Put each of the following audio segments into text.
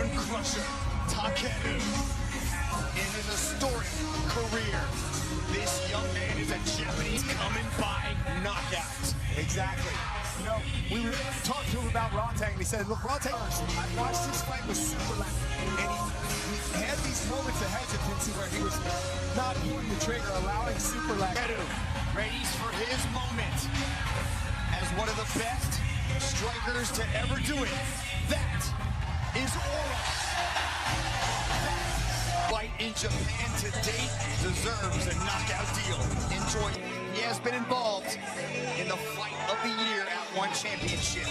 bone crusher, Takeru. In his historic career, this young man is a Japanese coming by knockout. Exactly. You know, we were talking to him about Rodtang, and he said, look, Rodtang, I watched this fight with super loud, and he had these moments of hesitancy where he was not pulling the trigger, allowing super loud. Takeru ready for his moment as one of the best strikers to ever do it. That is Aura. That fight in Japan to date deserves a knockout deal. Enjoy. He has been involved in the fight of the year at one championship.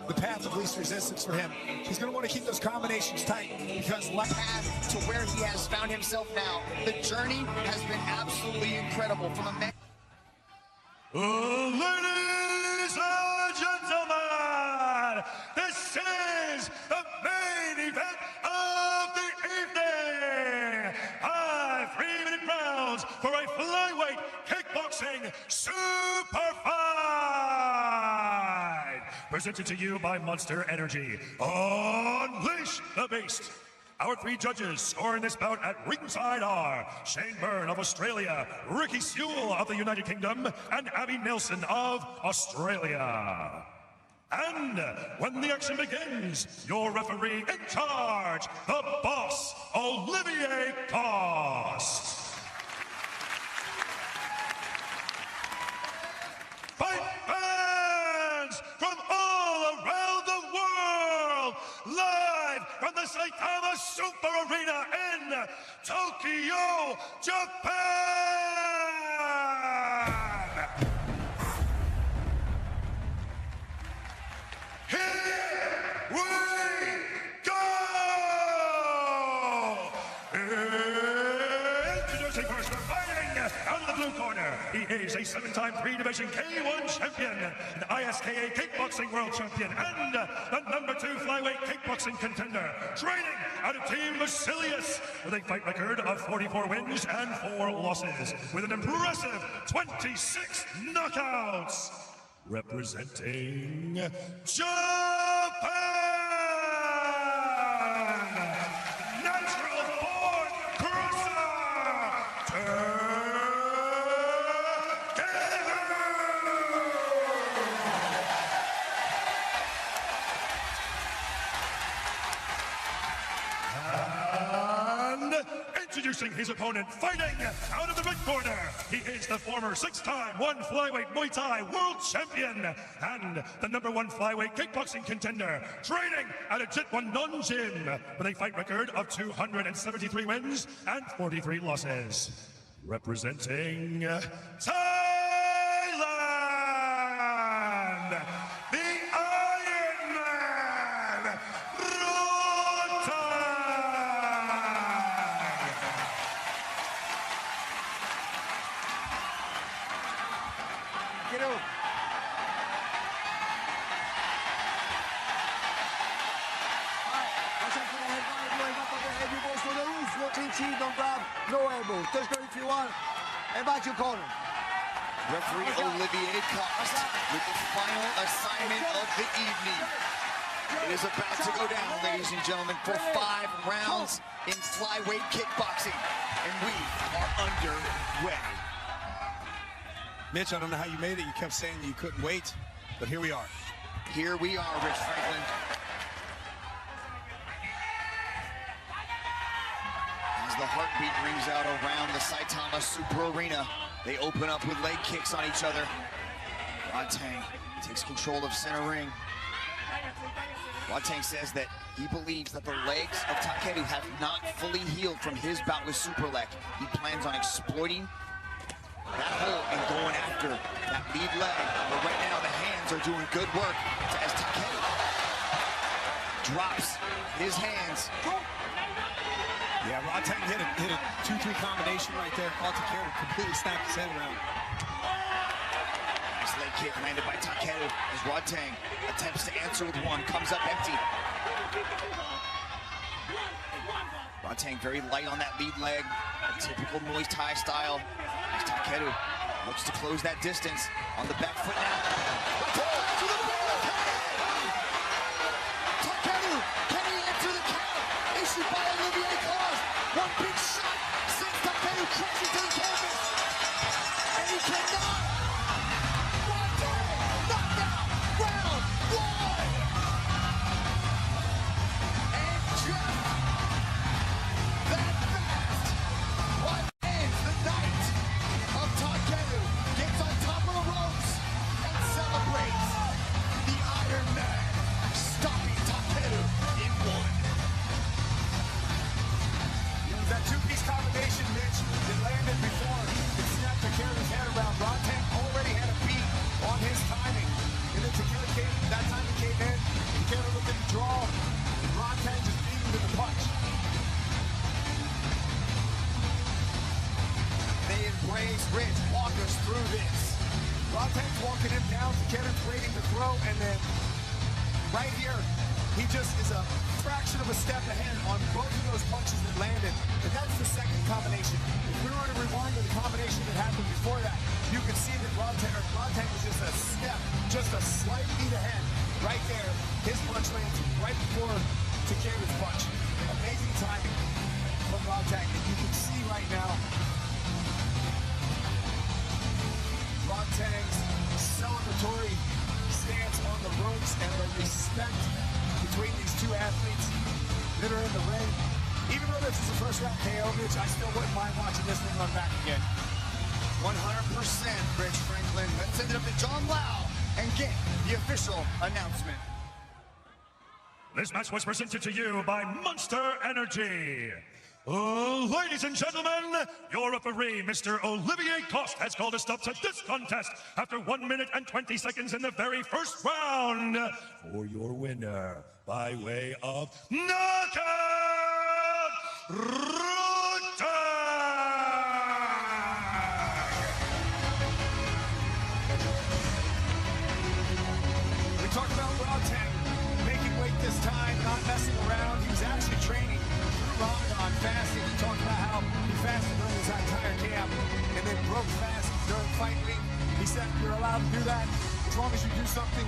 The path of least resistance for him. He's going to want to keep those combinations tight because path to where he has found himself now. The journey has been absolutely incredible from a man. Ladies and gentlemen, this is the main event of the evening. 5 3-minute rounds for a flyweight kickboxing super fight. Presented to you by Monster Energy. Unleash the Beast. Our 3 judges scoring this bout at ringside are Shane Byrne of Australia, Ricky Sewell of the United Kingdom, and Abby Nelson of Australia. And when the action begins, your referee in charge, the boss, Olivier Cost. Fight fans from all around the world, live from the Saitama Super Arena in Tokyo, Japan! Here we go! Introducing first, fighting out of the blue corner. He is a 7-time 3-division K1 champion, an ISKA kickboxing world champion, and the #2 flyweight kickboxing contender. Training out of Team Basilius with a fight record of 44 wins and 4 losses, with an impressive 26 knockouts. Representing Japan, natural born crosser, and introducing his opponent, fighting out of the red corner, he is the former 6-time 1 flyweight Muay Thai world champion and the #1 flyweight kickboxing contender, training at a Jitwan Non Gym with a fight record of 273 wins and 43 losses. Representing Thailand, the Iron Man, Rodtang. Get out. No clinch, don't grab, no elbow. Touch go if you want, and back your corner. Referee Olivier Cost with the final assignment of the evening. It is about to go down, ladies and gentlemen, for 5 rounds in flyweight kickboxing, and we are underway. Mitch, I don't know how you made it. You kept saying you couldn't wait, but here we are. Here we are, Rich Franklin. As the heartbeat rings out around the Saitama Super Arena, they open up with leg kicks on each other. Rodtang takes control of center ring. Rodtang says that he believes that the legs of Takeru have not fully healed from his bout with Superleg. He plans on exploiting that hole and going after that lead leg. But right now the hands are doing good work as Takeru drops his hands. Yeah, Rodtang hit a 2-3 combination right there. Takeru completely snapped his head around. Nice leg kick landed by Takeru as Rodtang attempts to answer with one, comes up empty. Rodtang very light on that lead leg, a typical Muay Thai style. As Takeru looks to close that distance on the back foot now. To the back of the head! Takeru, can he enter the count? Rich, walk us through this. Rodtang's walking him down, Takeru's waiting to throw, and then right here, he just is a fraction of a step ahead on both of those punches that landed, and that's the second combination. If we were to rewind to the combination that happened before that, you can see that Rodtang was just a step, just a slight beat ahead. Right there, his punch lands right before Takeru's punch. Amazing timing from Rodtang, and you can see right now Rodtang's celebratory stance on the ropes and the respect between these two athletes that are in the ring. Even though this is a first round KO, Mitch, I still wouldn't mind watching this thing run back again. 100%, Rich Franklin. Let's send it up to John Lau and get the official announcement. This match was presented to you by Monster Energy. Ladies and gentlemen, your referee, Mr. Olivier Coste, has called a stop to this contest after 1 minute and 20 seconds in the very first round. For your winner, by way of knockout, Rodtang! We talked about Rodtang making weight this time, not messing around. He was actually training through Ramadan fasting. He talked about how he fasted during his entire camp and then broke fast during fight week. He said you're allowed to do that as long as you do something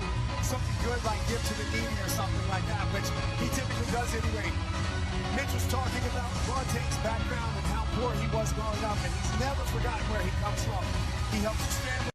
good like give to the needy or something like that, which he typically does anyway. Mitch was talking about Rodtang's background and how poor he was growing up, and he's never forgotten where he comes from. He helped his family.